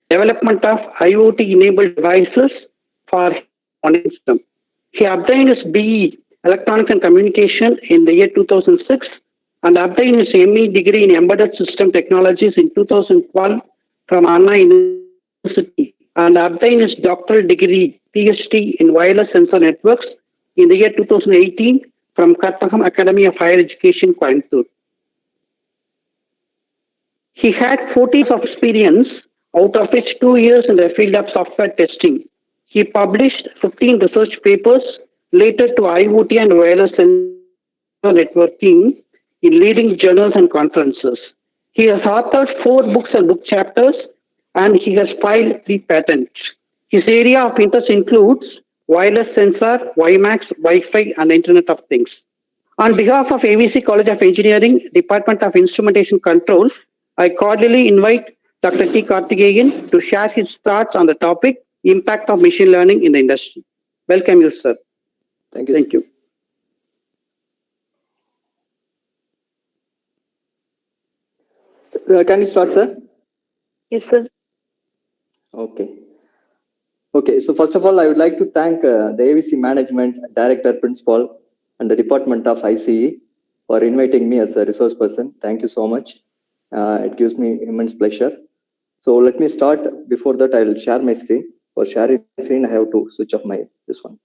development of IoT-enabled devices for monitoring system. He obtained his BE Electronics and Communication in the year 2006 and obtained his ME degree in Embedded System Technologies in 2012 from Anna University and obtained his doctoral degree PhD in Wireless Sensor Networks in the year 2018 from Kartagam Academy of Higher Education, Coimbatore. He had 40 years of experience, out of which 2 years in the field of software testing. He published 15 research papers related to IoT and wireless sensor networking in leading journals and conferences. He has authored 4 books and book chapters, and he has filed 3 patents. His area of interest includes wireless sensor, WiMAX, Wi-Fi, and Internet of Things. On behalf of AVC College of Engineering, Department of Instrumentation Control, I cordially invite Dr. T. Karthikeyan to share his thoughts on the topic, impact of machine learning in the industry. Welcome you, sir. Thank you. Thank you. Can you start, sir? Yes, sir. Okay. Okay. So first of all, I would like to thank the AVC Management Director, Principal, and the Department of ICE for inviting me as a resource person. Thank you so much. It gives me immense pleasure. So let me start. Before that, I will share my screen. For sharing screen, I have to switch off this one.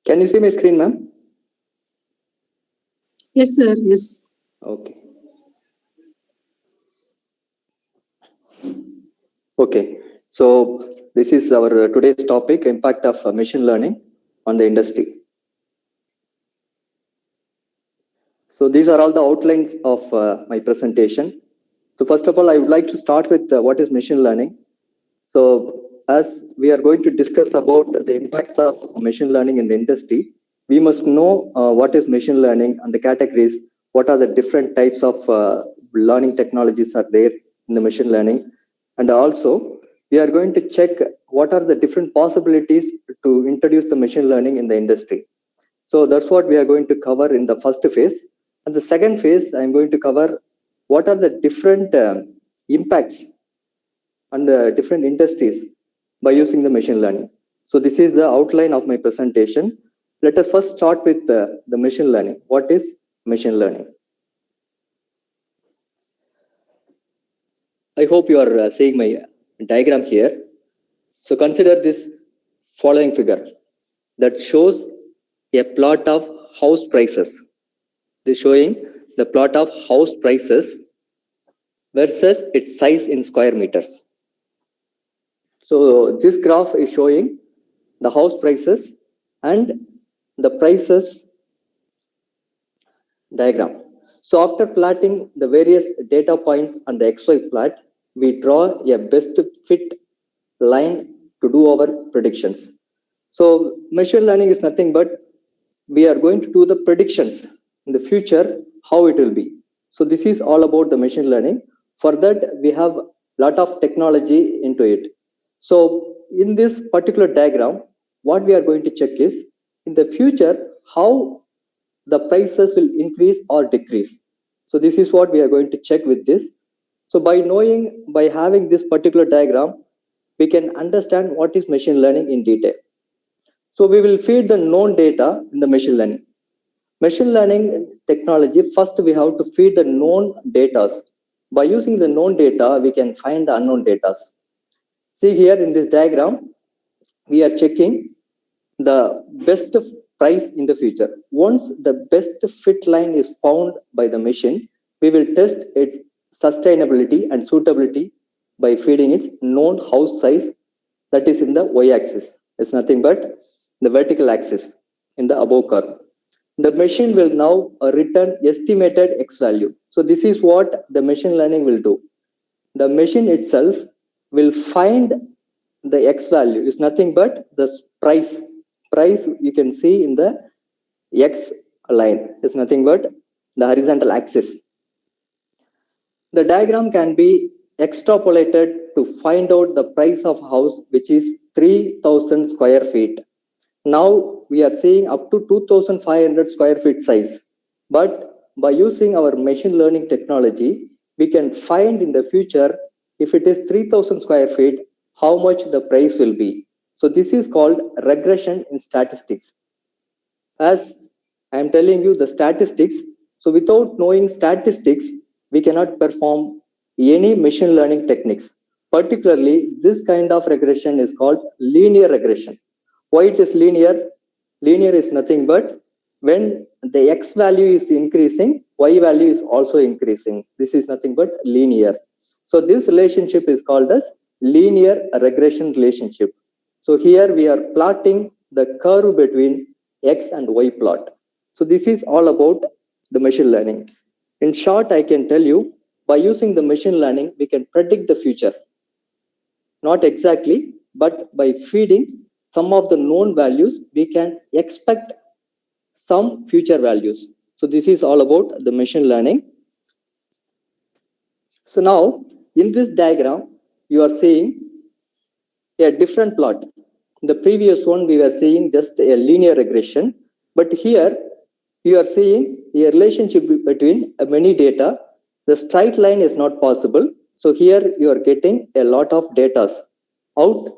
Can you see my screen, ma'am? Yes, sir. Yes. Okay. Okay. So this is our today's topic, impact of machine learning on the industry. So these are all the outlines of my presentation. So first of all, I would like to start with what is machine learning. So as we are going to discuss about the impacts of machine learning in the industry, we must know what is machine learning and the categories, what are the different types of learning technologies are there in the machine learning. And also, we are going to check what are the different possibilities to introduce the machine learning in the industry. So that's what we are going to cover in the first phase. And the second phase, I'm going to cover what are the different impacts on the different industries by using the machine learning. So this is the outline of my presentation. Let us first start with the machine learning. What is machine learning? I hope you are seeing my diagram here. So consider this following figure that shows a plot of house prices. This is showing the plot of house prices versus its size in square meters. So this graph is showing the house prices and the prices diagram. So after plotting the various data points on the XY plot, we draw a best fit line to do our predictions. So machine learning is nothing but we are going to do the predictions in the future, how it will be. So this is all about the machine learning. For that, we have a lot of technology into it. So in this particular diagram, what we are going to check is in the future, how the prices will increase or decrease. So this is what we are going to check with this. So by having this particular diagram, we can understand what is machine learning in detail. So we will feed the known data in the machine learning. Machine learning technology, first we have to feed the known data. By using the known data, we can find the unknown data. See here in this diagram, we are checking the best price in the future. Once the best fit line is found by the machine, we will test its sustainability and suitability by feeding its known house size that is in the y-axis. It's nothing but the vertical axis in the above curve. The machine will now return estimated X value. So this is what the machine learning will do. The machine itself will find the X value is nothing but the price. Price you can see in the X line is nothing but the horizontal axis. The diagram can be extrapolated to find out the price of a house which is 3000 square feet. Now we are seeing up to 2500 square feet size. But by using our machine learning technology, we can find in the future if it is 3000 square feet, how much the price will be. So this is called regression in statistics. As I am telling you the statistics, so without knowing statistics, we cannot perform any machine learning techniques. Particularly, this kind of regression is called linear regression. Why it is linear? Linear is nothing but when the x value is increasing, y value is also increasing. This is nothing but linear. So this relationship is called as linear regression relationship. So here we are plotting the curve between x and y plot. So this is all about the machine learning. In short, I can tell you by using the machine learning, we can predict the future. Not exactly, but by feeding some of the known values, we can expect some future values. So this is all about the machine learning. So now in this diagram, you are seeing a different plot. In the previous one, we were seeing just a linear regression, but here you are seeing a relationship between many data. The straight line is not possible. So here you are getting a lot of data out.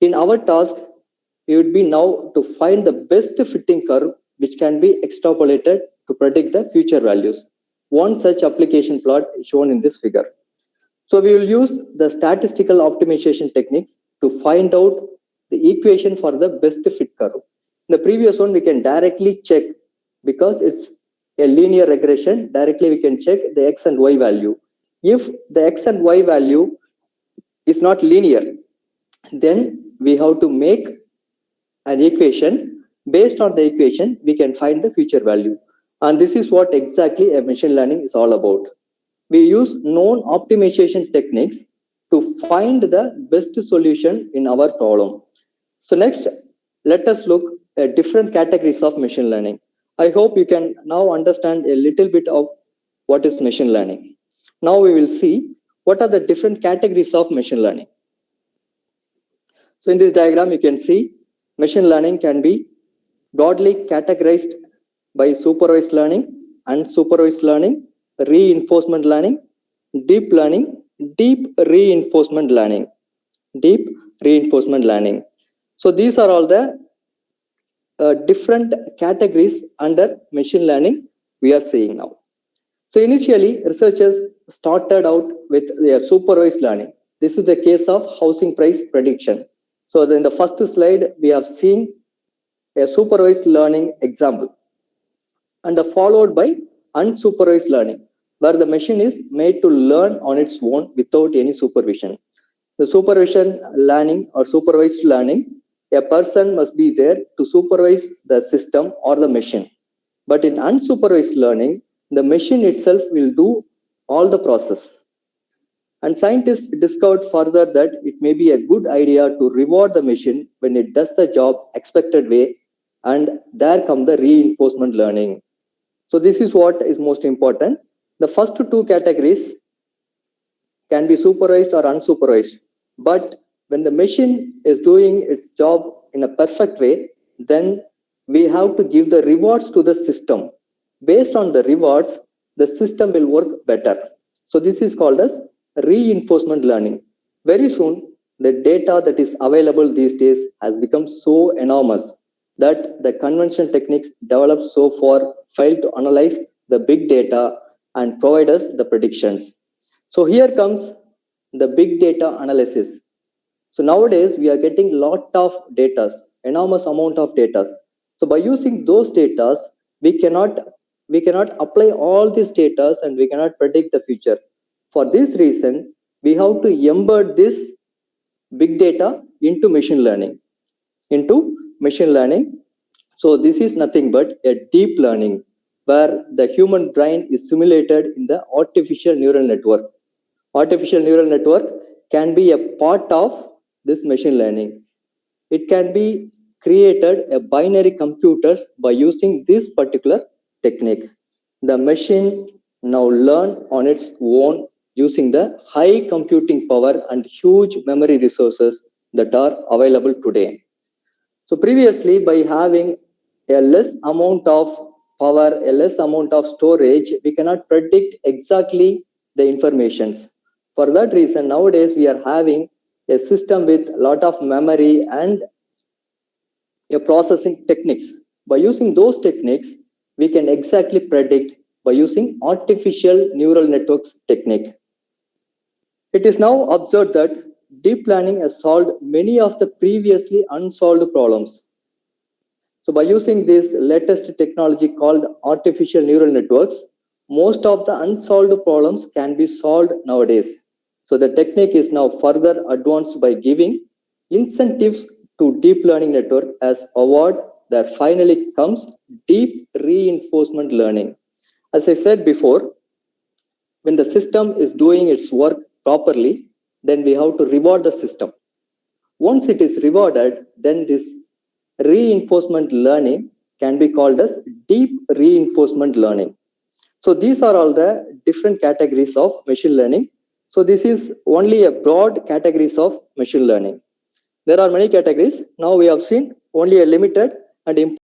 In our task, it would be now to find the best fitting curve which can be extrapolated to predict the future values. One such application plot is shown in this figure. So we will use the statistical optimization techniques to find out the equation for the best fit curve. In the previous one, we can directly check because it's a linear regression. Directly we can check the x and y value. If the x and y value is not linear, then we have to make an equation. Based on the equation, we can find the future value. And this is what exactly a machine learning is all about. We use known optimization techniques to find the best solution in our problem. So next, let us look at different categories of machine learning. I hope you can now understand a little bit of what is machine learning. Now we will see what are the different categories of machine learning. So in this diagram, you can see machine learning can be broadly categorized by supervised learning, unsupervised learning, reinforcement learning, deep learning, deep reinforcement learning, deep reinforcement learning. So these are all the different categories under machine learning we are seeing now. So initially, researchers started out with supervised learning. This is the case of housing price prediction. So in the first slide, we have seen a supervised learning example and followed by unsupervised learning, where the machine is made to learn on its own without any supervision. The supervision learning or supervised learning, a person must be there to supervise the system or the machine. But in unsupervised learning, the machine itself will do all the process. And scientists discovered further that it may be a good idea to reward the machine when it does the job expected way, and there come the reinforcement learning. So this is what is most important. The first two categories can be supervised or unsupervised. But when the machine is doing its job in a perfect way, then we have to give the rewards to the system. Based on the rewards, the system will work better. So this is called as reinforcement learning. Very soon, the data that is available these days has become so enormous that the conventional techniques developed so far fail to analyze the big data and provide us the predictions. So here comes the big data analysis. So nowadays we are getting lot of data, enormous amount of data. So by using those data, we cannot apply all these data and we cannot predict the future. For this reason, we have to embed this big data into machine learning. So this is nothing but a deep learning where the human brain is simulated in the artificial neural network. Artificial neural network can be a part of this machine learning. It can be created a binary computers by using this particular technique. The machine now learn on its own using the high computing power and huge memory resources that are available today. So previously, by having a less amount of power, a less amount of storage, we cannot predict exactly the informations. For that reason, nowadays we are having a system with a lot of memory and a processing techniques. By using those techniques, we can exactly predict by using artificial neural networks technique. It is now observed that deep learning has solved many of the previously unsolved problems. So by using this latest technology called artificial neural networks, most of the unsolved problems can be solved nowadays. So the technique is now further advanced by giving incentives to deep learning network as award that finally comes deep reinforcement learning. As I said before, when the system is doing its work properly, then we have to reward the system. Once it is rewarded, then this reinforcement learning can be called as deep reinforcement learning. So these are all the different categories of machine learning. So this is only a broad categories of machine learning. There are many categories. Now we have seen only a limited and important